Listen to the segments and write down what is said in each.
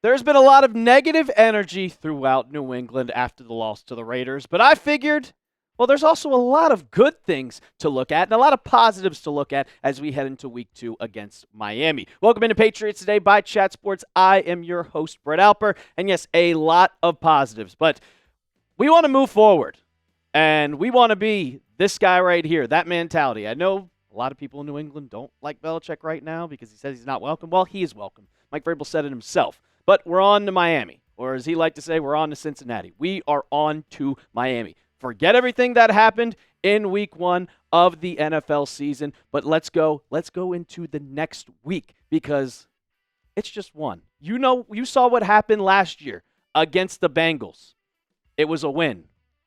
There's been a lot of negative energy throughout New England after the loss to the Raiders, but I figured, well, there's also a lot of good things to look at and a lot of positives to look at as we head into Week 2 against Miami. Welcome into Patriots Today by Chat Sports. I am your host, Brett Alper, and yes, a lot of positives, but we want to move forward, and we want to be this guy right here, that mentality. I know a lot of people in New England don't like Belichick right now because he says he's not welcome. Well, he is welcome. Mike Vrabel said it himself. But we're on to Miami, or as he liked to say, we're on to Cincinnati. We are on to Miami. Forget everything that happened in Week 1 of the NFL season, but let's go into the next week because it's just one. You saw what happened last year against the Bengals. It was a win.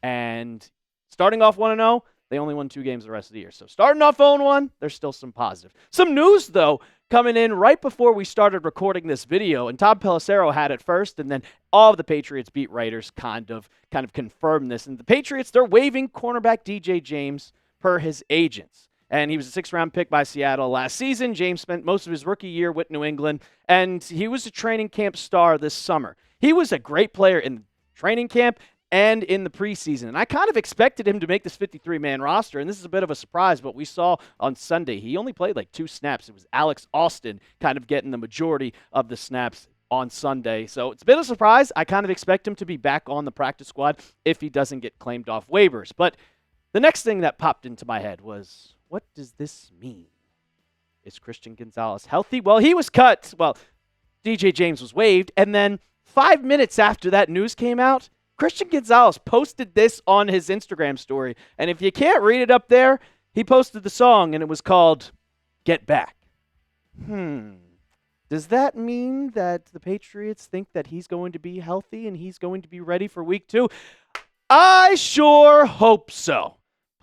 And starting off 1-0, they only won 2 games the rest of the year. So starting off 0-1, there's still some positive. Some news, though, coming in right before we started recording this video, and Tom Pelissero had it first, and then all of the Patriots beat writers kind of confirmed this. And the Patriots, they're waiving cornerback DJ James per his agents. And he was a 6th-round pick by Seattle last season. James spent most of his rookie year with New England, and he was a training camp star this summer. He was a great player in training camp and in the preseason. And I kind of expected him to make this 53-man roster, and this is a bit of a surprise, but we saw on Sunday he only played like 2 snaps. It was Alex Austin kind of getting the majority of the snaps on Sunday. So it's a bit of a surprise. I kind of expect him to be back on the practice squad if he doesn't get claimed off waivers. But the next thing that popped into my head was, what does this mean? Is Christian Gonzalez healthy? Well, he was cut. Well, DJ James was waived, and then 5 minutes after that news came out, Christian Gonzalez posted this on his Instagram story, and if you can't read it up there, he posted the song, and it was called Get Back. Does that mean that the Patriots think that he's going to be healthy and he's going to be ready for Week 2? I sure hope so.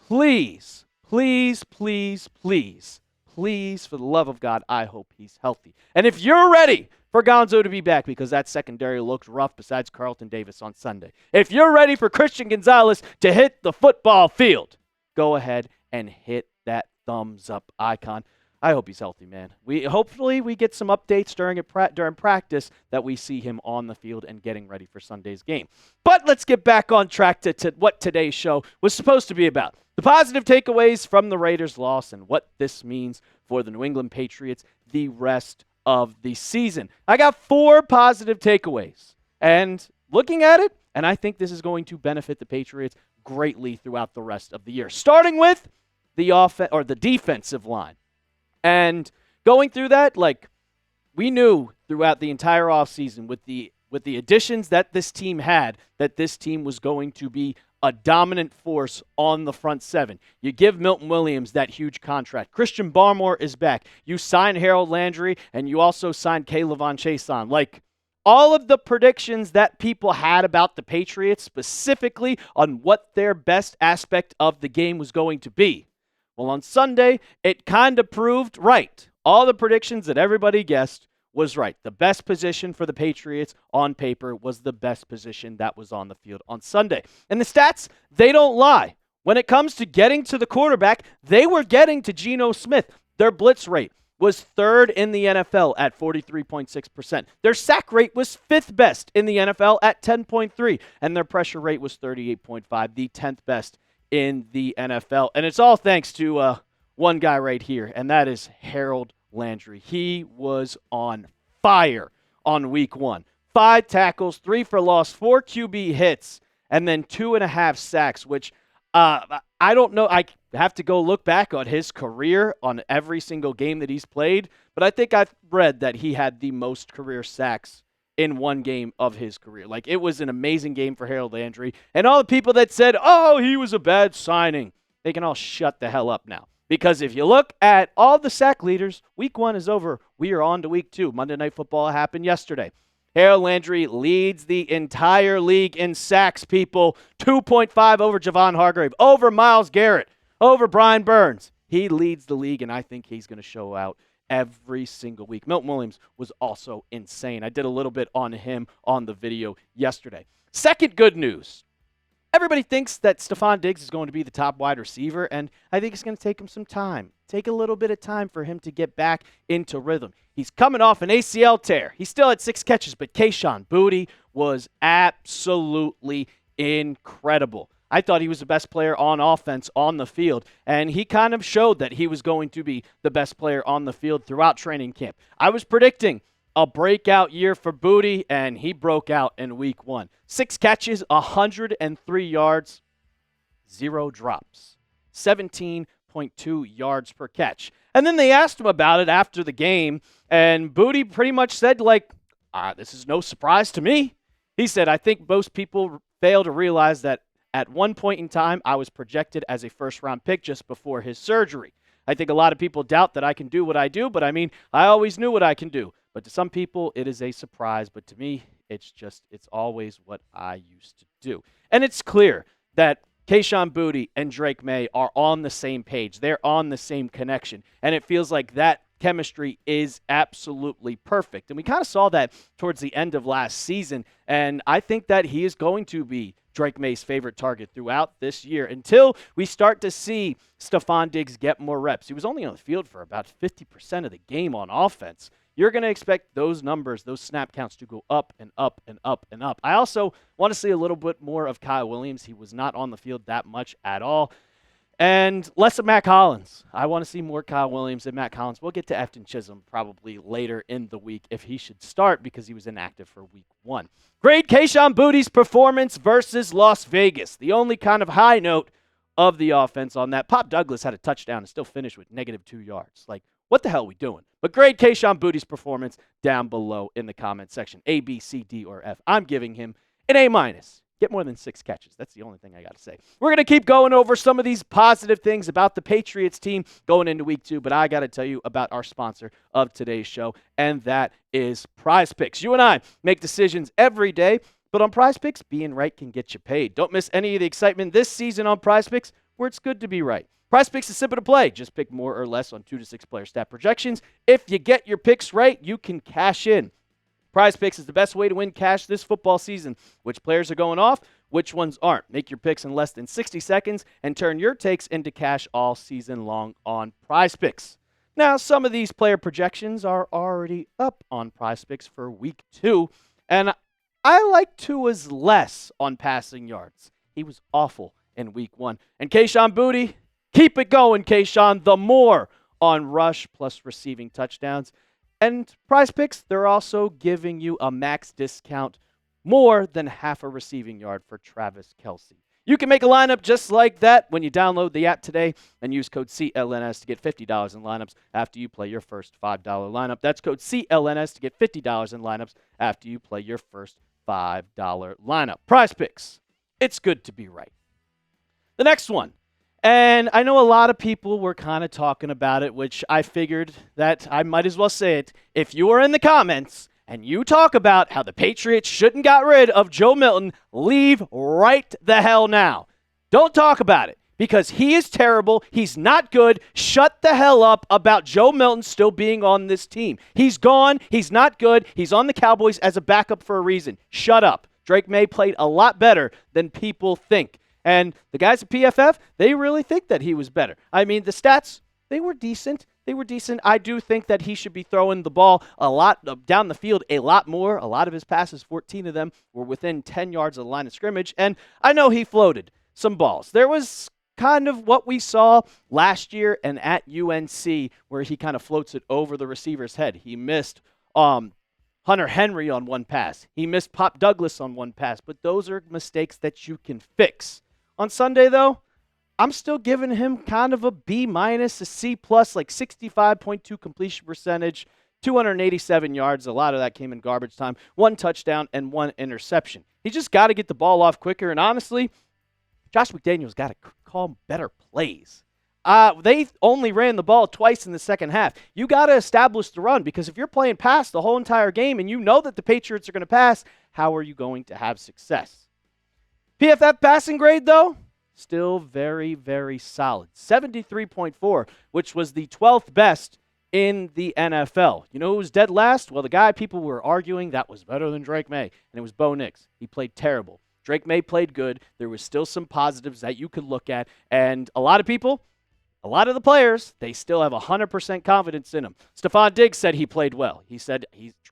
Please, please, please, please, please, for the love of God, I hope he's healthy. And if you're ready for Gonzo to be back, because that secondary looked rough besides Carlton Davis on Sunday. If you're ready for Christian Gonzalez to hit the football field, go ahead and hit that thumbs up icon. I hope he's healthy, man. Hopefully we get some updates during practice that we see him on the field and getting ready for Sunday's game. But let's get back on track to what today's show was supposed to be about. The positive takeaways from the Raiders' loss and what this means for the New England Patriots the rest of the season. I got 4 positive takeaways, and looking at it, and I think this is going to benefit the Patriots greatly throughout the rest of the year. Starting with the defensive line, and going through that, like we knew throughout the entire offseason with the additions that this team had, that this team was going to be a dominant force on the front 7. You give Milton Williams that huge contract. Christian Barmore is back. You sign Harold Landry, and you also signed Kayvon Chaisson. Like, all of the predictions that people had about the Patriots, specifically on what their best aspect of the game was going to be. Well, on Sunday, it kind of proved right. All the predictions that everybody guessed was right. The best position for the Patriots on paper was the best position that was on the field on Sunday. And the stats, they don't lie. When it comes to getting to the quarterback, they were getting to Geno Smith. Their blitz rate was 3rd in the NFL at 43.6%. Their sack rate was 5th best in the NFL at 10.3%. And their pressure rate was 38.5%, the 10th best in the NFL. And it's all thanks to one guy right here, and that is Harold Landry. He was on fire on Week 1. 5 tackles, 3 for loss, 4 QB hits, and then 2.5 sacks, which I don't know. I have to go look back on his career on every single game that he's played, but I think I've read that he had the most career sacks in one game of his career. Like, it was an amazing game for Harold Landry, and all the people that said, oh, he was a bad signing, they can all shut the hell up now. Because if you look at all the sack leaders, Week 1 is over. We are on to Week 2. Monday Night Football happened yesterday. Harold Landry leads the entire league in sacks, people. 2.5 over Javon Hargrave, over Myles Garrett, over Brian Burns. He leads the league, and I think he's going to show out every single week. Milton Williams was also insane. I did a little bit on him on the video yesterday. Second good news. Everybody thinks that Stephon Diggs is going to be the top wide receiver, and I think it's going to take him some time. Take a little bit of time for him to get back into rhythm. He's coming off an ACL tear. He still had 6 catches, but Kayshon Boutte was absolutely incredible. I thought he was the best player on offense on the field, and he kind of showed that he was going to be the best player on the field throughout training camp. I was predicting a breakout year for Boutte, and he broke out in week 1. 6 catches, 103 yards, 0 drops, 17.2 yards per catch. And then they asked him about it after the game, and Boutte pretty much said, this is no surprise to me. He said, I think most people fail to realize that at one point in time, I was projected as a first-round pick just before his surgery. I think a lot of people doubt that I can do what I do, but I always knew what I can do. But to some people, it is a surprise. But to me, it's always what I used to do. And it's clear that Kayshon Boutte and Drake Maye are on the same page. They're on the same connection. And it feels like that chemistry is absolutely perfect. And we kind of saw that towards the end of last season. And I think that he is going to be Drake Maye's favorite target throughout this year until we start to see Stephon Diggs get more reps. He was only on the field for about 50% of the game on offense. You're going to expect those numbers, those snap counts to go up and up and up and up. I also want to see a little bit more of Kyle Williams. He was not on the field that much at all. And less of Matt Collins. I want to see more Kyle Williams and Matt Collins. We'll get to Efton Chisholm probably later in the week if he should start because he was inactive for week 1. Grade Kayshon Boutte's performance versus Las Vegas. The only kind of high note of the offense on that. Pop Douglas had a touchdown and still finished with -2 yards. What the hell are we doing? But grade Kayshon Boutte's performance down below in the comment section. A, B, C, D, or F. I'm giving him an A-. Get more than 6 catches. That's the only thing I got to say. We're going to keep going over some of these positive things about the Patriots team going into week 2, but I got to tell you about our sponsor of today's show, and that is PrizePicks. You and I make decisions every day, but on PrizePicks, being right can get you paid. Don't miss any of the excitement this season on PrizePicks, where it's good to be right. PrizePicks is simple to play. Just pick more or less on 2 to 6 player stat projections. If you get your picks right, you can cash in. PrizePicks is the best way to win cash this football season. Which players are going off, which ones aren't. Make your picks in less than 60 seconds and turn your takes into cash all season long on PrizePicks. Now, some of these player projections are already up on PrizePicks for week 2, and I like Tua's less on passing yards. He was awful in week 1. And Kayshon Boutte, keep it going, Kayshon. The more on rush plus receiving touchdowns. And PrizePicks, they're also giving you a max discount more than half a receiving yard for Travis Kelce. You can make a lineup just like that when you download the app today and use code CLNS to get $50 in lineups after you play your first $5 lineup. That's code CLNS to get $50 in lineups after you play your first $5 lineup. PrizePicks, it's good to be right. The next one. And I know a lot of people were kind of talking about it, which I figured that I might as well say it. If you are in the comments and you talk about how the Patriots shouldn't got rid of Joe Milton, leave right the hell now. Don't talk about it because he is terrible. He's not good. Shut the hell up about Joe Milton still being on this team. He's gone. He's not good. He's on the Cowboys as a backup for a reason. Shut up. Drake Maye played a lot better than people think. And the guys at PFF, they really think that he was better. I mean, the stats, they were decent. I do think that he should be throwing the ball a lot down the field, a lot more. A lot of his passes, 14 of them, were within 10 yards of the line of scrimmage. And I know he floated some balls. There was kind of what we saw last year and at UNC where he kind of floats it over the receiver's head. He missed Hunter Henry on one pass. He missed Pop Douglas on one pass. But those are mistakes that you can fix. On Sunday, though, I'm still giving him kind of a B-, a C+, like 65.2 completion percentage, 287 yards. A lot of that came in garbage time, 1 touchdown and 1 interception. He just got to get the ball off quicker. And honestly, Josh McDaniels got to call better plays. They only ran the ball twice in the second half. You got to establish the run because if you're playing pass the whole entire game and you know that the Patriots are going to pass, how are you going to have success? PFF passing grade, though, still very, very solid. 73.4, which was the 12th best in the NFL. You know who was dead last? Well, the guy people were arguing that was better than Drake Maye, and it was Bo Nix. He played terrible. Drake Maye played good. There was still some positives that you could look at. And a lot of people, a lot of the players, they still have 100% confidence in him. Stephon Diggs said he played well. He said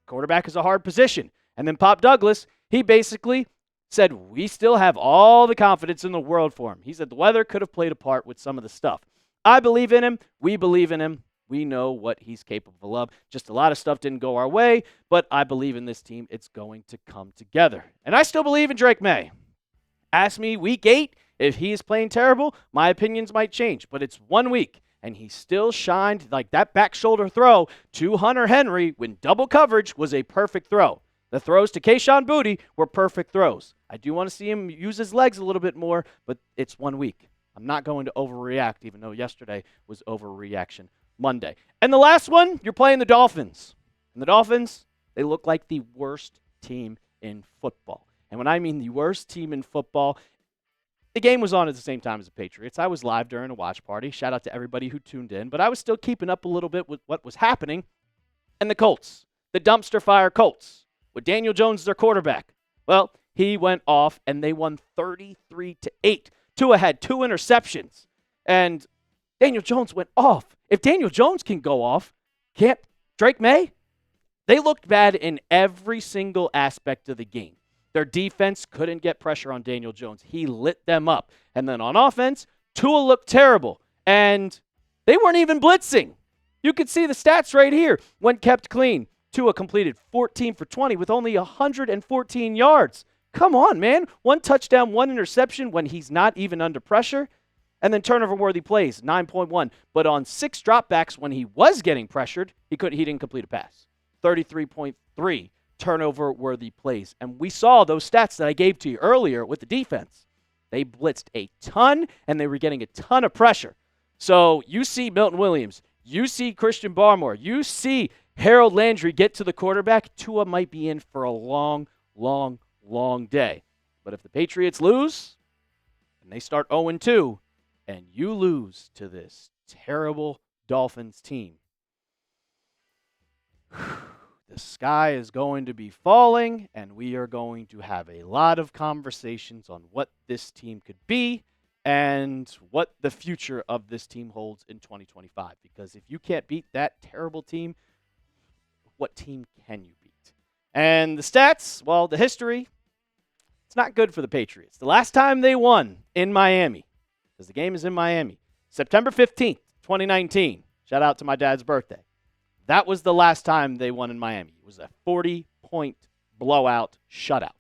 quarterback is a hard position. And then Pop Douglas, he basically said we still have all the confidence in the world for him. He said the weather could have played a part with some of the stuff. I believe in him. We believe in him. We know what he's capable of. Just a lot of stuff didn't go our way, but I believe in this team. It's going to come together. And I still believe in Drake Maye. Ask me week 8 if he is playing terrible, my opinions might change, but it's 1 week, and he still shined. Like that back shoulder throw to Hunter Henry when double coverage was a perfect throw. The throws to Kayshon Boutte were perfect throws. I do want to see him use his legs a little bit more, but it's 1 week. I'm not going to overreact, even though yesterday was overreaction Monday. And the last one, you're playing the Dolphins. And the Dolphins, they look like the worst team in football. And when I mean the worst team in football, the game was on at the same time as the Patriots. I was live during a watch party. Shout out to everybody who tuned in. But I was still keeping up a little bit with what was happening. And the Colts, the dumpster fire Colts, with Daniel Jones, their quarterback. Well, he went off, and they won 33-8. Tua had 2 interceptions. And Daniel Jones went off. If Daniel Jones can go off, can't Drake Maye? They looked bad in every single aspect of the game. Their defense couldn't get pressure on Daniel Jones. He lit them up. And then on offense, Tua looked terrible. And they weren't even blitzing. You could see the stats right here. When kept clean, Tua completed 14 for 20 with only 114 yards. Come on, man. 1 touchdown, 1 interception when he's not even under pressure. And then turnover-worthy plays, 9.1. But on 6 dropbacks when he was getting pressured, he didn't complete a pass. 33.3 turnover-worthy plays. And we saw those stats that I gave to you earlier with the defense. They blitzed a ton, and they were getting a ton of pressure. So you see Milton Williams. You see Christian Barmore. You see Harold Landry get to the quarterback. Tua might be in for a long, long, long day. But if the Patriots lose, and they start 0-2, and you lose to this terrible Dolphins team, the sky is going to be falling, and we are going to have a lot of conversations on what this team could be and what the future of this team holds in 2025. Because if you can't beat that terrible team, what team can you beat? And the stats, well, the history, it's not good for the Patriots. The last time they won in Miami, because the game is in Miami, September 15th, 2019. Shout out to my dad's birthday. That was the last time they won in Miami. It was a 40-point blowout shutout.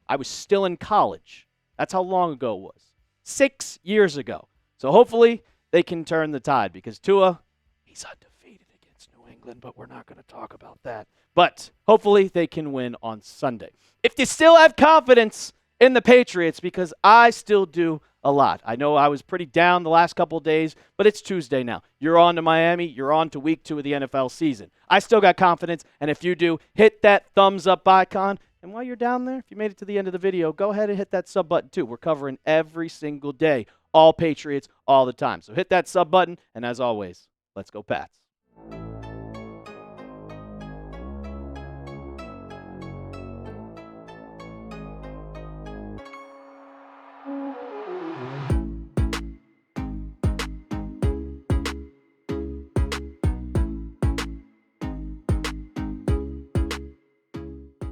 I was still in college. That's how long ago it was. 6 years ago. So hopefully they can turn the tide because Tua, he's undefeated against New England, but we're not going to talk about that. But hopefully they can win on Sunday. If you still have confidence in the Patriots, because I still do a lot. I know I was pretty down the last couple of days, but it's Tuesday now. You're on to Miami. You're on to week 2 of the NFL season. I still got confidence, and if you do, hit that thumbs up icon. And while you're down there, if you made it to the end of the video, go ahead and hit that sub button too. We're covering every single day, all Patriots, all the time. So hit that sub button, and as always, let's go Pats.